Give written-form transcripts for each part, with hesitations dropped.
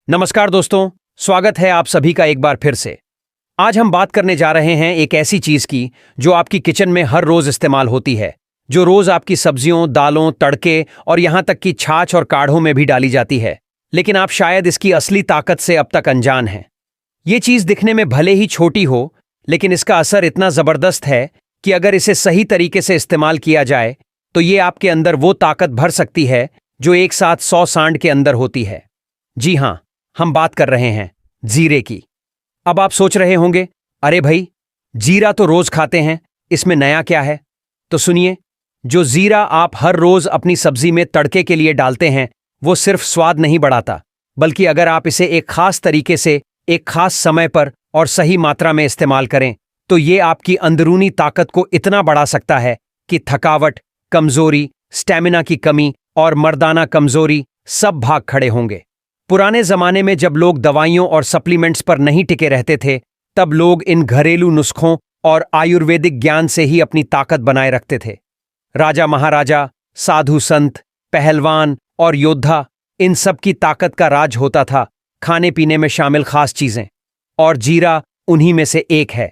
नमस्कार दोस्तों, स्वागत है आप सभी का एक बार फिर से। आज हम बात करने जा रहे हैं एक ऐसी चीज की जो आपकी किचन में हर रोज इस्तेमाल होती है, जो रोज आपकी सब्जियों, दालों, तड़के और यहां तक कि छाछ और काढ़ों में भी डाली जाती है, लेकिन आप शायद इसकी असली ताकत से अब तक अनजान हैं। ये चीज दिखने में भले ही छोटी हो, लेकिन इसका असर इतना जबरदस्त है कि अगर इसे सही तरीके से इस्तेमाल किया जाए तो ये आपके अंदर वो ताकत भर सकती है जो एक साथ 100 सांड के अंदर होती है। जी हां, हम बात कर रहे हैं जीरे की। अब आप सोच रहे होंगे, अरे भाई, जीरा तो रोज खाते हैं, इसमें नया क्या है? तो सुनिए, जो जीरा आप हर रोज अपनी सब्जी में तड़के के लिए डालते हैं, वो सिर्फ स्वाद नहीं बढ़ाता, बल्कि अगर आप इसे एक खास तरीके से, एक खास समय पर और सही मात्रा में इस्तेमाल करें, तो ये आपकी अंदरूनी ताकत को इतना बढ़ा सकता है कि थकावट, कमजोरी, स्टैमिना की कमी और मर्दाना कमजोरी सब भाग खड़े होंगे। पुराने जमाने में जब लोग दवाइयों और सप्लीमेंट्स पर नहीं टिके रहते थे, तब लोग इन घरेलू नुस्खों और आयुर्वेदिक ज्ञान से ही अपनी ताकत बनाए रखते थे। राजा महाराजा, साधु संत, पहलवान और योद्धा, इन सब की ताकत का राज होता था खाने पीने में शामिल खास चीजें, और जीरा उन्हीं में से एक है।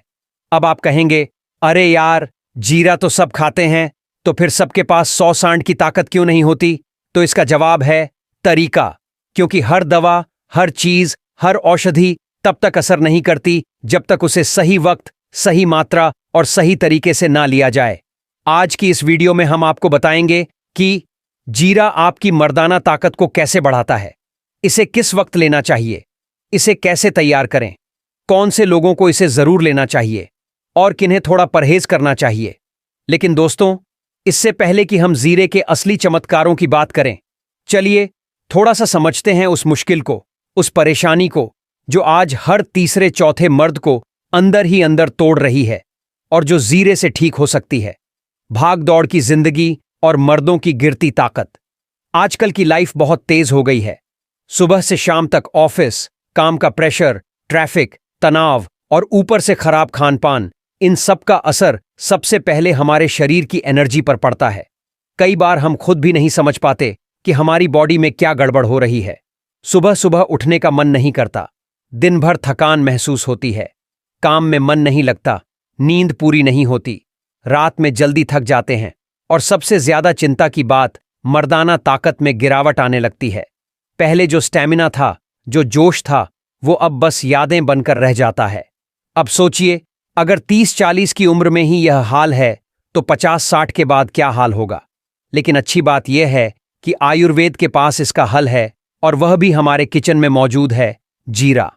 अब आप कहेंगे, अरे यार, जीरा तो सब खाते हैं, तो फिर सबके पास 100 सांड की ताकत क्यों नहीं होती? तो इसका जवाब है तरीका। क्योंकि हर दवा, हर चीज, हर औषधि तब तक असर नहीं करती जब तक उसे सही वक्त, सही मात्रा और सही तरीके से ना लिया जाए। आज की इस वीडियो में हम आपको बताएंगे कि जीरा आपकी मर्दाना ताकत को कैसे बढ़ाता है, इसे किस वक्त लेना चाहिए, इसे कैसे तैयार करें, कौन से लोगों को इसे जरूर लेना चाहिए और किन्हें थोड़ा परहेज करना चाहिए। लेकिन दोस्तों, इससे पहले कि हम जीरे के असली चमत्कारों की बात करें, चलिए थोड़ा सा समझते हैं उस मुश्किल को, उस परेशानी को जो आज हर तीसरे चौथे मर्द को अंदर ही अंदर तोड़ रही है और जो जीरे से ठीक हो सकती है। भाग दौड़ की जिंदगी और मर्दों की गिरती ताकत। आजकल की लाइफ बहुत तेज हो गई है। सुबह से शाम तक ऑफिस, काम का प्रेशर, ट्रैफिक, तनाव और ऊपर से खराब खान पान, इन सब का असर सबसे पहले हमारे शरीर की एनर्जी पर पड़ता है। कई बार हम खुद भी नहीं समझ पाते कि हमारी बॉडी में क्या गड़बड़ हो रही है। सुबह सुबह उठने का मन नहीं करता, दिन भर थकान महसूस होती है, काम में मन नहीं लगता, नींद पूरी नहीं होती, रात में जल्दी थक जाते हैं और सबसे ज्यादा चिंता की बात, मर्दाना ताकत में गिरावट आने लगती है। पहले जो स्टैमिना था, जो जोश था, वो अब बस यादें बनकर रह जाता है। अब सोचिए, अगर 30-40 की उम्र में ही यह हाल है, तो 50-60 के बाद क्या हाल होगा? लेकिन अच्छी बात यह है कि आयुर्वेद के पास इसका हल है, और वह भी हमारे किचन में मौजूद है, जीरा।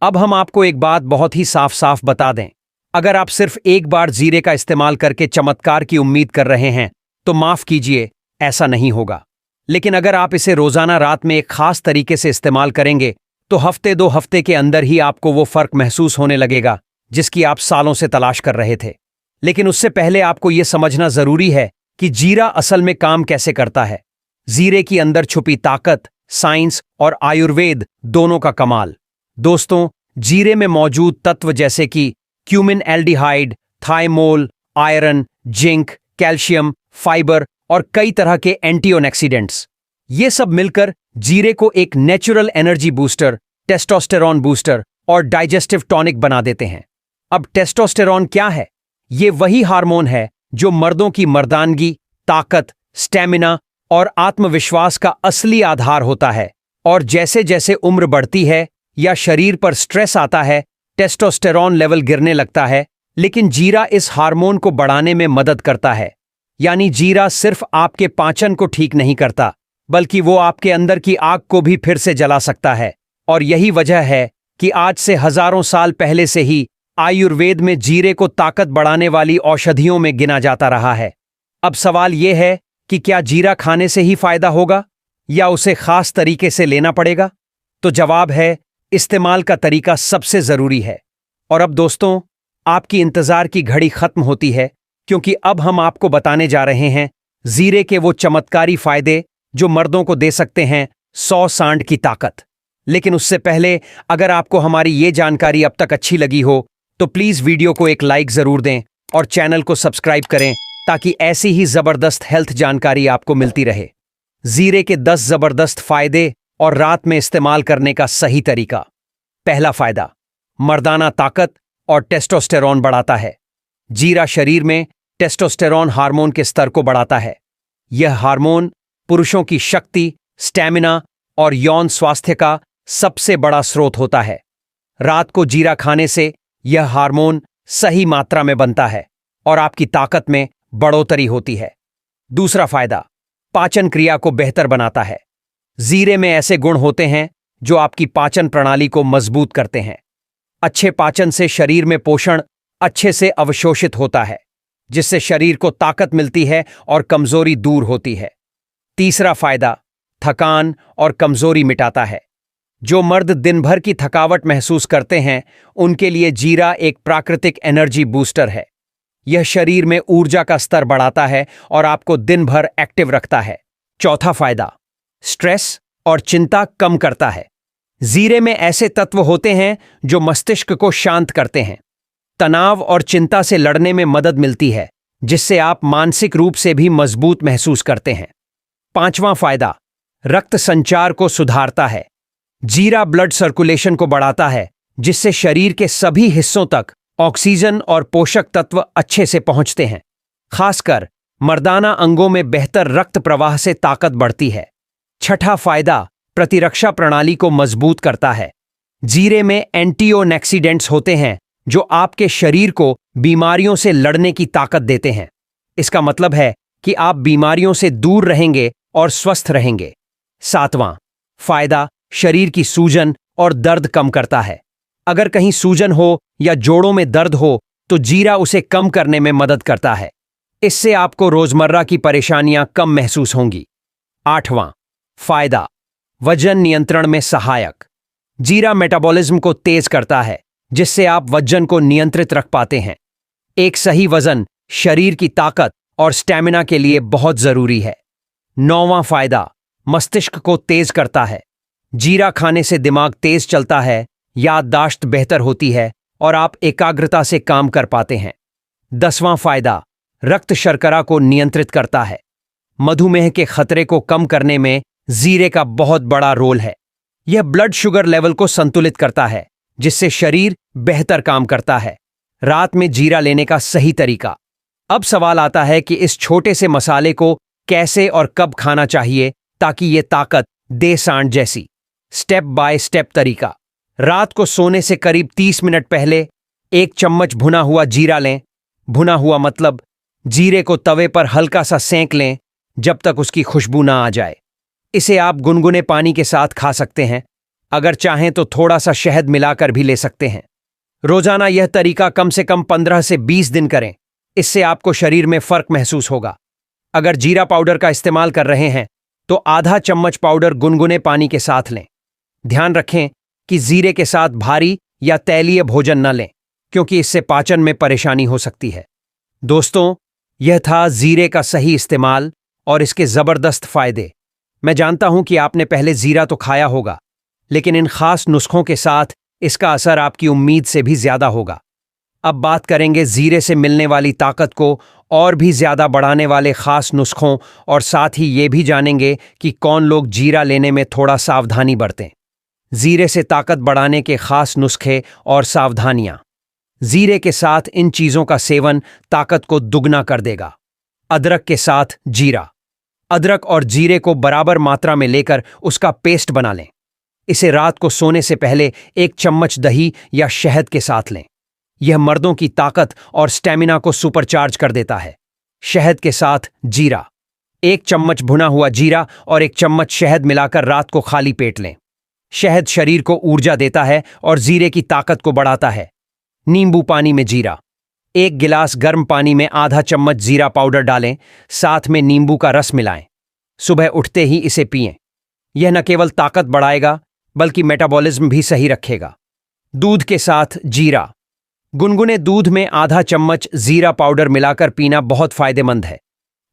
अब हम आपको एक बात बहुत ही साफ साफ बता दें, अगर आप सिर्फ एक बार जीरे का इस्तेमाल करके चमत्कार की उम्मीद कर रहे हैं, तो माफ कीजिए, ऐसा नहीं होगा। लेकिन अगर आप इसे रोजाना रात में एक खास तरीके से इस्तेमाल करेंगे, तो हफ्ते 2 हफ्ते के अंदर ही आपको वो फर्क महसूस होने लगेगा जिसकी आप सालों से तलाश कर रहे थे। लेकिन उससे पहले आपको यह समझना जरूरी है कि जीरा असल में काम कैसे करता है। जीरे की अंदर छुपी ताकत, साइंस और आयुर्वेद दोनों का कमाल। दोस्तों, जीरे में मौजूद तत्व जैसे कि cumin aldehyde, thymol, iron, zinc, calcium, fibre और कई तरह के एंटीऑक्सीडेंट्स, ये सब मिलकर जीरे को एक natural energy booster, testosterone booster और डाइजेस्टिव टॉनिक बना देते हैं। अब टेस्टोस्टेरॉन क्या है? ये वही हार्मोन है जो मर्दों की मर्दानगी, ताकत, स्टैमिना और आत्मविश्वास का असली आधार होता है। और जैसे जैसे उम्र बढ़ती है या शरीर पर स्ट्रेस आता है, टेस्टोस्टेरॉन लेवल गिरने लगता है। लेकिन जीरा इस हार्मोन को बढ़ाने में मदद करता है। यानी जीरा सिर्फ आपके पाचन को ठीक नहीं करता, बल्कि वो आपके अंदर की आग को भी फिर से जला सकता है। और यही वजह है कि आज से हजारों साल पहले से ही आयुर्वेद में जीरे को ताकत बढ़ाने वाली औषधियों में गिना जाता रहा है। अब सवाल यह है कि क्या जीरा खाने से ही फायदा होगा या उसे खास तरीके से लेना पड़ेगा? तो जवाब है, इस्तेमाल का तरीका सबसे जरूरी है। और अब दोस्तों, आपकी इंतजार की घड़ी खत्म होती है, क्योंकि अब हम आपको बताने जा रहे हैं जीरे के वो चमत्कारी फायदे जो मर्दों को दे सकते हैं 100 सांड की ताकत। लेकिन उससे पहले, अगर आपको हमारी ये जानकारी अब तक अच्छी लगी हो, तो प्लीज वीडियो को एक लाइक जरूर दें और चैनल को सब्सक्राइब करें, ताकि ऐसी ही जबरदस्त हेल्थ जानकारी आपको मिलती रहे। जीरे के 10 जबरदस्त फायदे और रात में इस्तेमाल करने का सही तरीका। पहला फायदा, मर्दाना ताकत और टेस्टोस्टेरोन बढ़ाता है। जीरा शरीर में टेस्टोस्टेरोन हार्मोन के स्तर को बढ़ाता है। यह हार्मोन पुरुषों की शक्ति, स्टैमिना और यौन स्वास्थ्य का सबसे बड़ा स्रोत होता है। रात को जीरा खाने से यह हार्मोन सही मात्रा में बनता है और आपकी ताकत में बढ़ोतरी होती है। दूसरा फायदा, पाचन क्रिया को बेहतर बनाता है। जीरे में ऐसे गुण होते हैं जो आपकी पाचन प्रणाली को मजबूत करते हैं। अच्छे पाचन से शरीर में पोषण अच्छे से अवशोषित होता है, जिससे शरीर को ताकत मिलती है और कमजोरी दूर होती है। तीसरा फायदा, थकान और कमजोरी मिटाता है। जो मर्द दिन भर की थकावट महसूस करते हैं, उनके लिए जीरा एक प्राकृतिक एनर्जी बूस्टर है। यह शरीर में ऊर्जा का स्तर बढ़ाता है और आपको दिन भर एक्टिव रखता है। चौथा फायदा, स्ट्रेस और चिंता कम करता है। जीरे में ऐसे तत्व होते हैं जो मस्तिष्क को शांत करते हैं। तनाव और चिंता से लड़ने में मदद मिलती है, जिससे आप मानसिक रूप से भी मजबूत महसूस करते हैं। पांचवां फायदा, रक्त संचार को सुधारता है। जीरा ब्लड सर्कुलेशन को बढ़ाता है, जिससे शरीर के सभी हिस्सों तक ऑक्सीजन और पोषक तत्व अच्छे से पहुंचते हैं। खासकर मर्दाना अंगों में बेहतर रक्त प्रवाह से ताकत बढ़ती है। छठा फायदा, प्रतिरक्षा प्रणाली को मजबूत करता है। जीरे में एंटीओक्सीडेंट्स होते हैं जो आपके शरीर को बीमारियों से लड़ने की ताकत देते हैं। इसका मतलब है कि आप बीमारियों से दूर रहेंगे और स्वस्थ रहेंगे। सातवां फायदा, शरीर की सूजन और दर्द कम करता है। अगर कहीं सूजन हो या जोड़ों में दर्द हो तो जीरा उसे कम करने में मदद करता है। इससे आपको रोजमर्रा की परेशानियां कम महसूस होंगी। आठवां फायदा, वजन नियंत्रण में सहायक। जीरा मेटाबॉलिज्म को तेज करता है, जिससे आप वजन को नियंत्रित रख पाते हैं। एक सही वजन शरीर की ताकत और स्टैमिना के लिए बहुत जरूरी है। नौवां फायदा, मस्तिष्क को तेज करता है। जीरा खाने से दिमाग तेज चलता है, याददाश्त बेहतर होती है और आप एकाग्रता से काम कर पाते हैं। 10वां फायदा, रक्त शर्करा को नियंत्रित करता है। मधुमेह के खतरे को कम करने में जीरे का बहुत बड़ा रोल है। यह ब्लड शुगर लेवल को संतुलित करता है, जिससे शरीर बेहतर काम करता है। रात में जीरा लेने का सही तरीका। अब सवाल आता है कि इस छोटे से मसाले को कैसे और कब खाना चाहिए ताकि ये ताकत दे सांड जैसी। स्टेप बाय स्टेप तरीका। रात को सोने से करीब 30 मिनट पहले 1 चम्मच भुना हुआ जीरा लें। भुना हुआ मतलब जीरे को तवे पर हल्का सा सेंक लें जब तक उसकी खुशबू ना आ जाए। इसे आप गुनगुने पानी के साथ खा सकते हैं। अगर चाहें तो थोड़ा सा शहद मिलाकर भी ले सकते हैं। रोजाना यह तरीका कम से कम 15 से 20 दिन करें। इससे आपको शरीर में फर्क महसूस होगा। अगर जीरा पाउडर का इस्तेमाल कर रहे हैं तो आधा चम्मच पाउडर गुनगुने पानी के साथ लें। ध्यान रखें कि जीरे के साथ भारी या तैलीय भोजन न लें, क्योंकि इससे पाचन में परेशानी हो सकती है। दोस्तों, यह था जीरे का सही इस्तेमाल और इसके जबरदस्त फायदे। मैं जानता हूं कि आपने पहले जीरा तो खाया होगा, लेकिन इन खास नुस्खों के साथ इसका असर आपकी उम्मीद से भी ज्यादा होगा। अब बात करेंगे जीरे से मिलने वाली ताकत को और भी ज्यादा बढ़ाने वाले खास नुस्खों, और साथ ही ये भी जानेंगे कि कौन लोग जीरा लेने में थोड़ा सावधानी बरतें। जीरे से ताकत बढ़ाने के खास नुस्खे और सावधानियां। जीरे के साथ इन चीजों का सेवन ताकत को दुगना कर देगा। अदरक के साथ जीरा। अदरक और जीरे को बराबर मात्रा में लेकर उसका पेस्ट बना लें। इसे रात को सोने से पहले 1 चम्मच दही या शहद के साथ लें। यह मर्दों की ताकत और स्टैमिना को सुपरचार्ज कर देता है। शहद के साथ जीरा। 1 चम्मच भुना हुआ जीरा और 1 चम्मच शहद मिलाकर रात को खाली पेट लें। शहद शरीर को ऊर्जा देता है और जीरे की ताकत को बढ़ाता है। नींबू पानी में जीरा। 1 गिलास गर्म पानी में आधा चम्मच जीरा पाउडर डालें, साथ में नींबू का रस मिलाएं। सुबह उठते ही इसे पिएं। यह न केवल ताकत बढ़ाएगा बल्कि मेटाबॉलिज्म भी सही रखेगा। दूध के साथ जीरा। गुनगुने दूध में आधा चम्मच जीरा पाउडर मिलाकर पीना बहुत फायदेमंद है।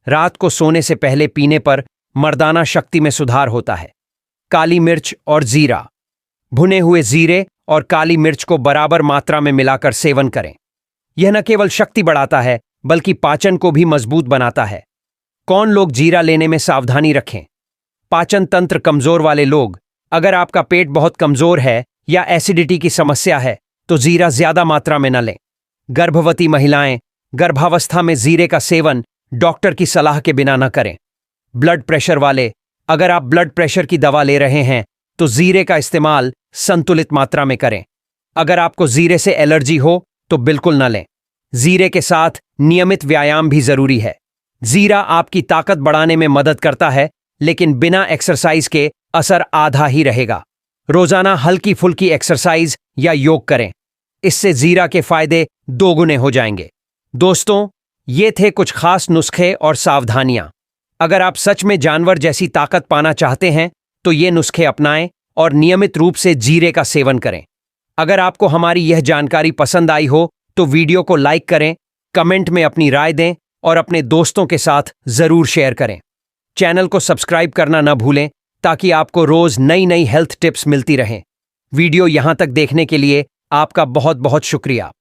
रात को सोने से पहले पीने पर मर्दाना शक्ति में सुधार होता है। काली मिर्च और जीरा। भुने हुए जीरे और काली मिर्च को बराबर मात्रा में मिलाकर सेवन करें। यह न केवल शक्ति बढ़ाता है बल्कि पाचन को भी मजबूत बनाता है। कौन लोग जीरा लेने में सावधानी रखें? पाचन तंत्र कमजोर वाले लोग, अगर आपका पेट बहुत कमजोर है या एसिडिटी की समस्या है तो जीरा ज्यादा मात्रा में न लें। गर्भवती महिलाएं गर्भावस्था में जीरे का सेवन डॉक्टर की सलाह के बिना न करें। ब्लड प्रेशर वाले, अगर आप ब्लड प्रेशर की दवा ले रहे हैं तो जीरे का इस्तेमाल संतुलित मात्रा में करें। अगर आपको जीरे से एलर्जी हो तो बिल्कुल न लें। जीरे के साथ नियमित व्यायाम भी जरूरी है। जीरा आपकी ताकत बढ़ाने में मदद करता है, लेकिन बिना एक्सरसाइज के असर आधा ही रहेगा। रोजाना हल्की फुल्की एक्सरसाइज या योग करें, इससे जीरा के फायदे दोगुने हो जाएंगे। दोस्तों, ये थे कुछ खास नुस्खे और सावधानियां। अगर आप सच में जानवर जैसी ताकत पाना चाहते हैं तो ये नुस्खे अपनाएं और नियमित रूप से जीरे का सेवन करें। अगर आपको हमारी यह जानकारी पसंद आई हो तो वीडियो को लाइक करें, कमेंट में अपनी राय दें और अपने दोस्तों के साथ जरूर शेयर करें। चैनल को सब्सक्राइब करना न भूलें ताकि आपको रोज नई नई हेल्थ टिप्स मिलती रहें। वीडियो यहां तक देखने के लिए आपका बहुत बहुत शुक्रिया।